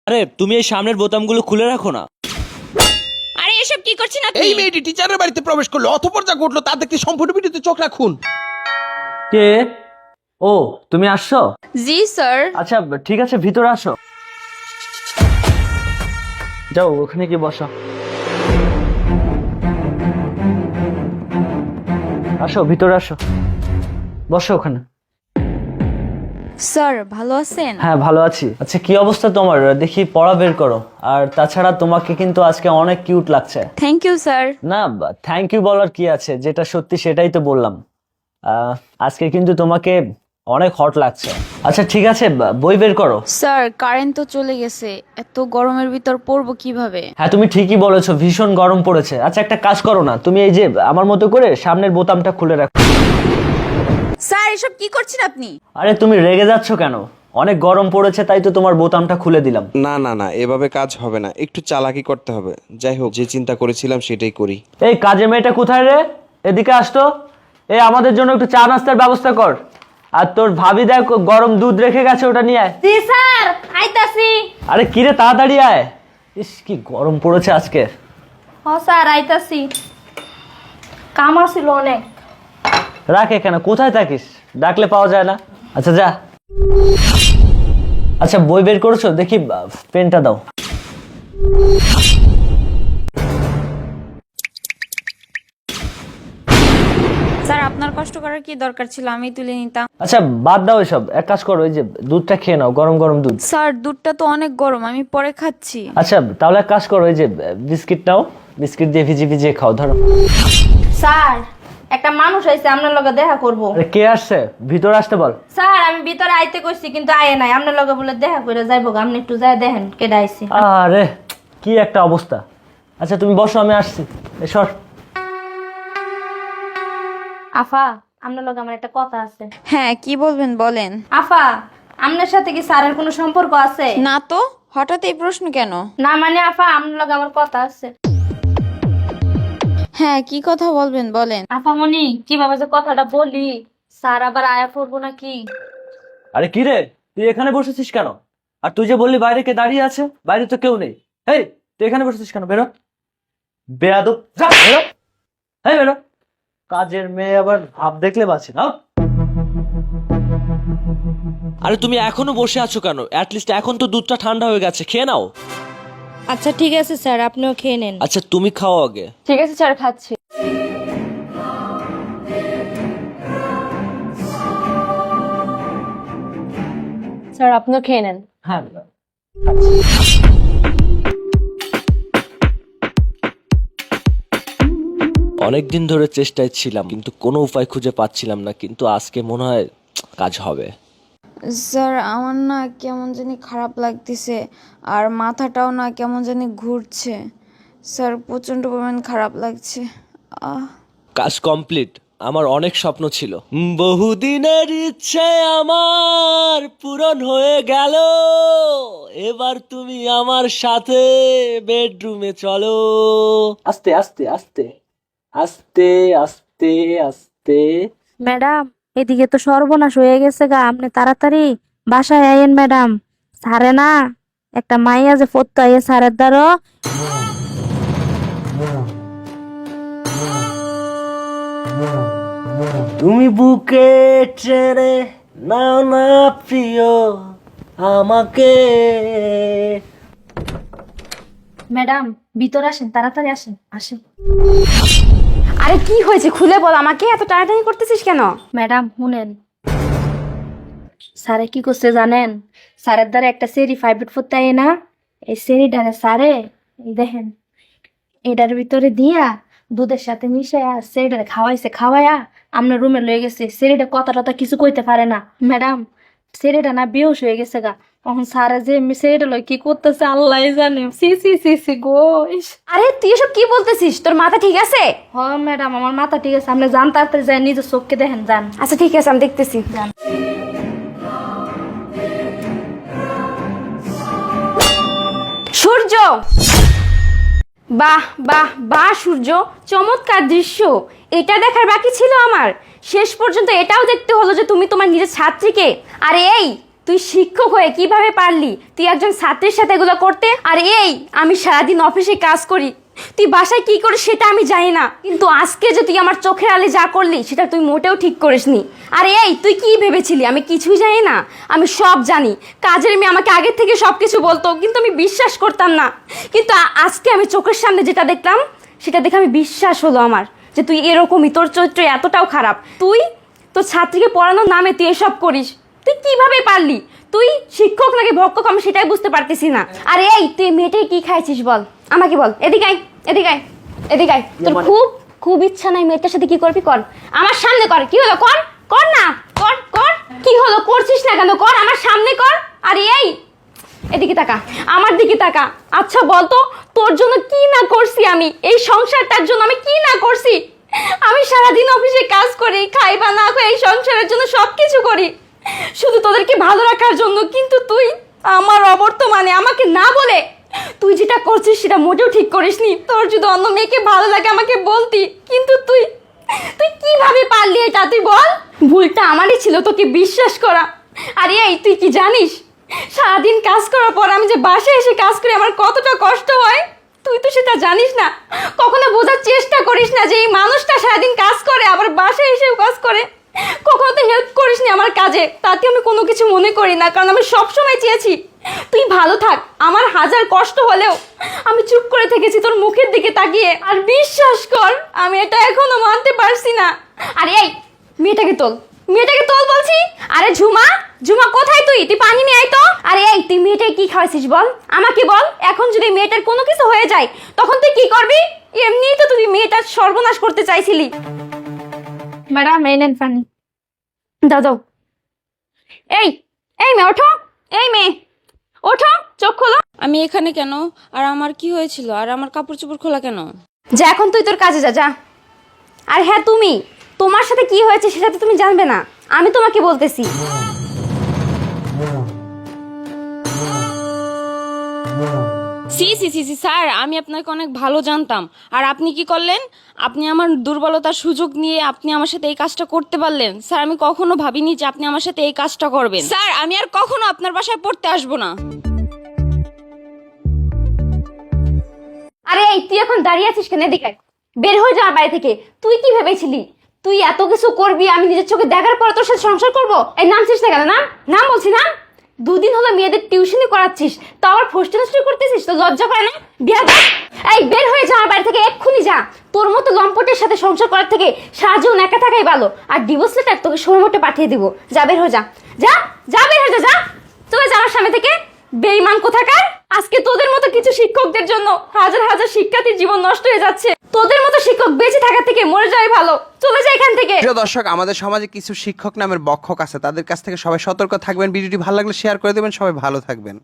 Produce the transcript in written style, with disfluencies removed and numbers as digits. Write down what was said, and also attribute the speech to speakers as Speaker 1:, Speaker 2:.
Speaker 1: আরে তুমি এই সামনের বোতামগুলো খুলে রাখো না।
Speaker 2: আরে এসব কি করছেন আপনি?
Speaker 3: এই মেয়েটি টিচারের বাড়িতে প্রবেশ করলো, অতঃপর যা ঘটলো তা দেখতে সম্পূর্ণ ভিডিওতে চোখ রাখুন।
Speaker 4: কে? ও তুমি আসছো?
Speaker 2: জি স্যার।
Speaker 4: আচ্ছা ঠিক আছে, ভিতরে আসো। যাও ওখানে গিয়ে বসো। আসো ভিতরে আসো, বসো ওখানে।
Speaker 2: স্যার ভালো আছেন?
Speaker 4: হ্যাঁ ভালো আছি। আচ্ছা কি অবস্থা তোমার? দেখি পড়া বের করো। আর তাছাড়া তোমাকে কিন্তু আজকে অনেক কিউট লাগছে।
Speaker 2: Thank you sir.
Speaker 4: না থ্যাংক ইউ বলার কি আছে, যেটা সত্যি সেটাই তো বললাম। আজকে কিন্তু তোমাকে অনেক হট লাগছে। আচ্ছা ঠিক আছে, বই বের করো।
Speaker 2: স্যার কারেন্ট তো চলে গেছে, এত গরমের ভিতর পড়বো কিভাবে?
Speaker 4: হ্যাঁ তুমি ঠিকই বলেছো, ভীষণ গরম পড়েছে। আচ্ছা একটা কাজ করো না, তুমি এই যে আমার মতো করে সামনের বোতামটা খুলে রাখো।
Speaker 2: স্যার এসব কি করছেন আপনি?
Speaker 4: আরে তুমি রেগে যাচ্ছ কেন? অনেক গরম পড়েছে তাই তো তোমার বোতামটা খুলে দিলাম।
Speaker 5: না না না, এভাবে কাজ হবে না, একটু চালাকি করতে হবে। যাই হোক, যে চিন্তা করেছিলাম সেটাই করি।
Speaker 4: এই কাজের মেয়েটা কোথায় রে? এদিকে আসতো। এই আমাদের জন্য একটু চা নাস্তার ব্যবস্থা কর। আর তোর ভাবি দেখ গরম দুধ রেখে গেছে, ওটা নিয়ে আয়।
Speaker 6: জি স্যার, আইতাছি।
Speaker 4: আরে কিরে তাড়াতাড়ি আয়। ইস কি গরম পড়েছে আজকে।
Speaker 6: হ স্যার আইতাছি, কাম আছিল অনেক।
Speaker 4: রাখ এখানে, কোথায় থাকিস? ডাকলে পাওয়া যায় না। আচ্ছা যা। আচ্ছা বই বের করেছো? দেখি পেনটা দাও।
Speaker 2: স্যার আপনার কষ্ট করার কি দরকার ছিল, আমি তুলে নিতাম।
Speaker 4: আচ্ছা বাদ দাও এসব, এক কাজ করো, ওই যে দুধটা খেয়ে নাও, গরম গরম দুধ।
Speaker 2: স্যার দুধটা তো অনেক গরম, আমি পরে খাচ্ছি।
Speaker 4: আচ্ছা তাহলে এক কাজ করো, ওই যে বিস্কিট নাও, বিস্কিট দিয়ে ভিজিয়ে ভিজিয়ে খাও, ধরো।
Speaker 6: স্যার একটা মানুষ আইছে আপনার লগে দেখা করব।
Speaker 4: আরে কে আসছে? ভিতরে আসতে বল।
Speaker 6: স্যার আমি ভিতরে আইতে কইছি কিন্তু আয়ে নাই, আপনার লগে বলে দেখা করে যাইবো। আপনি একটু যাই দেখেন কেডা আইছে।
Speaker 4: আরে কি একটা অবস্থা। আচ্ছা তুমি বসো, আমি আসছি। এসর।
Speaker 6: আফা আপনার লগে আমার একটা কথা আছে।
Speaker 2: হ্যাঁ কি বলবেন বলেন।
Speaker 6: আফা আপনার সাথে কি স্যারের কোনো সম্পর্ক আছে?
Speaker 2: না তো, হঠাৎ এই প্রশ্ন কেন?
Speaker 6: না মানে আফা আপনার লগে আমার কথা আছে।
Speaker 2: হ্যাঁ কি কথা বলবেন বলেন।
Speaker 6: আফা মনি কিভাবে যে কথাটা বলি, স্যার আবার আয়া পড়বো নাকি?
Speaker 4: আরে কি রে, তুই এখানে বসেছিস কেন? আর তুই যে বললি বাইরে কে দাঁড়িয়ে আছে, বাইরে তো কেউ নেই। এই তুই এখানে বসেছিস কেন? বেরো বেয়াদব, যা বেরো। এই বেরো। কাজের মেয়ে আবার ভাব দেখলে বাঁচে না।
Speaker 1: আরে তুমি এখনো বসে আছো কেন? অ্যাটলিস্ট এখন তো দুধটা ঠান্ডা হয়ে গেছে, খেয়ে নাও।
Speaker 6: আচ্ছা ঠিক আছে স্যার, আপনিও খেয়ে নেন।
Speaker 1: আচ্ছা তুমি খাও আগে।
Speaker 6: ঠিক আছে স্যার, খাচ্ছি। স্যার আপনিও খেয়ে নেন।
Speaker 4: হ্যাঁ
Speaker 1: অনেকদিন ধরে চেষ্টায় ছিলাম কিন্তু কোনো উপায় খুঁজে পাচ্ছিলাম না, কিন্তু আজকে মনে হয় কাজ হবে।
Speaker 2: স্যার আমার না কেমন জানি খারাপ লাগতেছে, আর মাথাটাও না কেমন জানি ঘুরছে। স্যার প্রচন্ড পরিমাণ খারাপ লাগছে।
Speaker 1: কাজ কমপ্লিট। আমার অনেক স্বপ্ন ছিল, বহুদিনের ইচ্ছে আমার পূরণ হয়ে গেল। এবার তুমি আমার সাথে বেডরুমে চলো।
Speaker 4: আস্তে আস্তে আস্তে আস্তে আস্তে আস্তে।
Speaker 6: ম্যাডাম এদিকে তো সর্বনাশ হয়ে গেছে গা, আপনি তাড়াতাড়ি বাসায় আইয়েন ম্যাডাম। সারে না একটা মাইয়া যে ফতো আইয়ে সারের দ্বারা।
Speaker 4: তুমি বুকে ছেড়ে নাও না প্রিয় আমাকে।
Speaker 6: ম্যাডাম ভিতরে আসেন, তাড়াতাড়ি আসেন, আসেন।
Speaker 7: আরে কি হয়েছে খুলে বল আমাকে, এত টানাটানি করতেছিস কেন?
Speaker 6: ম্যাডাম শুনেন, স্যারে কি করছে জানেন? স্যারের দ্বারা একটা সেরি ফাইভেট ফতো আইয়ে না, এই সেরিটারে স্যারে এই দেখেন এটার ভিতরে দিয়া দুধের সাথে মিশাইয়া সেরিটারে খাওয়াইছে, খাওয়াইয়া আপনার রুমে লয়ে গেছে। সেরিটা কথা টথা কিছু কইতে পারে না ম্যাডাম। সেরিটা না বেহুশ হয়ে গেছে গা। তখন স্যারে যে সেরিটা লয় কি করতেছে আল্লাহ জানে। সি সি সি সি গো। ইস।
Speaker 7: আরে তুই এসব কি বলতেছিস? তোর মাথা ঠিক আছে?
Speaker 6: হ ম্যাডাম আমার মাথা ঠিক আছে, আপনি যান তাড়াতাড়ি যায় নিজের চোখকে দেখেন, যান।
Speaker 7: আচ্ছা ঠিক আছে, আমি দেখতেছি। সূর্য, বাহ বাহ বাহ সূর্য, চমৎকার দৃশ্য। এটা দেখার বাকি ছিল আমার, শেষ পর্যন্ত এটাও দেখতে হলো যে তুমি তোমার নিজের ছাত্রীকে। আরে এই তুই শিক্ষক হয়ে কিভাবে পারলি তুই একজন ছাত্রীর সাথে এগুলো করতে? আর এই আমি সারাদিন অফিসে কাজ করি, তুই বাসায় কি করিস সেটা আমি জানি না, কিন্তু আজকে যে তুই আমার চোখের আলে যা করলি সেটা তুই মোটেও ঠিক করিসনি। আর এই তুই কি ভেবেছিলি আমি কিছুই জানি না? আমি সব জানি। কাজের মেয়ে আমাকে আগের থেকে সব কিছু বলতো, কিন্তু আমি বিশ্বাস করতাম না। কিন্তু আজকে আমি চোখের সামনে যেটা দেখলাম সেটা দেখে আমি বিশ্বাস হলো আমার যে তুই এরকমই, তোর চরিত্র এতটাও খারাপ। তুই তোর ছাত্রীকে পড়ানোর নামে তুই এসব করিস, তুই কিভাবে পারলি? তুই শিক্ষক নাকি ভক্ষক আমি সেটাই বুঝতে পারতেছি না। আর এই তুই মেয়েটাকে কি খাইছিস বল, আমাকে বল। এদিকে আয়, এদিকে আয়, এদিকে আয়। তোর খুব খুব ইচ্ছা নাই মেয়েটার সাথে কি করবি কর, আমার সামনে কর। কি হলো, কর কর না, কর কর। কি হলো, করছিস না কেন? কর, আমার সামনে কর। আর এই এদিকে তাকা, আমার দিকে তাকা। আচ্ছা বলতো তোর জন্য কি না করছি আমি, এই সংসারটার জন্য আমি কি না করছি? আমি সারাদিন অফিসে কাজ করি, খাই বা না খাই এই সংসারের জন্য সব কিছু করি শুধু তোদেরকে ভালো রাখার জন্য। কিন্তু তুই আমার অবর্তমানে আমাকে না বলে তুই যেটা করছিস সেটা মোটেও ঠিক করিসনি। তোর যদি অন্য মেয়েকে ভালো লাগে আমাকে বলতি, কিন্তু তুই তুই কিভাবে পারলি এটা তুই বল? ভুলটা আমারই ছিল তোকে বিশ্বাস করা। আর এই তুই কি জানিস সারাদিন কাজ করার পর আমি যে বাসায় এসে কাজ করি আমার কতটা কষ্ট হয়? তুই তো সেটা জানিস না, কখনো বোঝার চেষ্টা করিস না যে এই মানুষটা সারাদিন কাজ করে আবার বাসায় এসেও কাজ করে। কখনো তো হেল্প করিসনি আমার কাজে, তাতে আমি কোনো কিছু মনে করি না, কারণ আমি সবসময় চেয়েছি তুই ভালো থাক। আমার হাজার কষ্ট হলেও আমি চুপ করে থেকেছি তোর মুখের দিকে তাকিয়ে। আর বিশ্বাস কর আমি এটা এখনো মানতে পারছি না। আর এই মেয়েটাকে তোল, মেয়েটাকে তোল বলছি। আরে ঝুমা, ঝুমা কোথায় তুই? তুই পানি নিয়ে আয় তো। আরে এই তুই মেয়েটাকে কি খাওয়াইছিস বল, আমাকে বল। এখন যদি মেয়েটার কোনো কিছু হয়ে যায় তখন তুই কি করবি? এমনিই তো তুই মেয়েটার সর্বনাশ করতে চাইছিলি।
Speaker 6: ম্যাডাম এই নেন পানি।
Speaker 7: দাও দাও। এই এই মেয়ে ওঠো, এই মেয়ে ওঠো, চোখ খোলো।
Speaker 2: আমি এখানে কেন? আর আমার কি হয়েছিল? আর আমার কাপড় চোপড় খোলা কেন?
Speaker 7: যা এখন তুই তোর কাজে যা, যা। আর হ্যাঁ তুমি, তোমার সাথে কি হয়েছে সেটা তো তুমি জানবে না, আমি তোমাকে বলতেছি।
Speaker 2: See see see see sir, আমি আপনাকে অনেক ভালো জানতাম, আর আপনি কি করলেন? আপনি আমার দুর্বলতার সুযোগ নিয়ে আপনি আমার সাথে এই কাজটা করতে পারলেন। স্যার আমি কখনো ভাবিনি যে আপনি আমার সাথে এই কাজটা করবেন। স্যার আমি আর কখনো আপনার বাসায় পড়তে আসবো না।
Speaker 7: আরে এই তুই এখন দাঁড়িয়ে আছিস কেন? এদিকে আয়। বের হয়ে যা বাড়ি থেকে। তুই কি ভেবেছিলি তুই এত কিছু করবি আমি নিজের চোখে দেখার পর তোর সাথে সংসার করবো? এই নামছিস না কেন? নাম, নাম বলছি না। দুদিন হলো মেয়েদের টিউশনই করাচ্ছিস, তো আবার ফষ্টি নষ্টি করতেছিস, তো লজ্জা করে না? বিয়া কর। এই বের হয়ে যা আমার বাড়ি থেকে, এক্ষুনি যা। তোর মতো লম্পটের সাথে সংসার করার থেকে সারা জীবন একা থাকাই ভালো। আর ডিভোর্স লেটার তোকে সময় মতো পাঠিয়ে দিব। যা বের হয়ে যা, যা যা, বের হয়ে যা, যা চলে যা আমার সামনে থেকে, বেঈমান কোথাকার। আজকে তোদের মতো কিছু শিক্ষকদের জন্য হাজার হাজার শিক্ষার্থীর জীবন নষ্ট হয়ে যাচ্ছে। তোদের মতো শিক্ষক বেঁচে থাকার থেকে মরে যাওয়াই ভালো। চলে যা এখান থেকে।
Speaker 3: প্রিয় দর্শক, আমাদের সমাজে কিছু শিক্ষক নামের বক্ষক আছে, তাদের কাছ থেকে সবাই সতর্ক থাকবেন। ভিডিওটি ভালো লাগলে শেয়ার করে দেবেন। সবাই ভালো থাকবেন।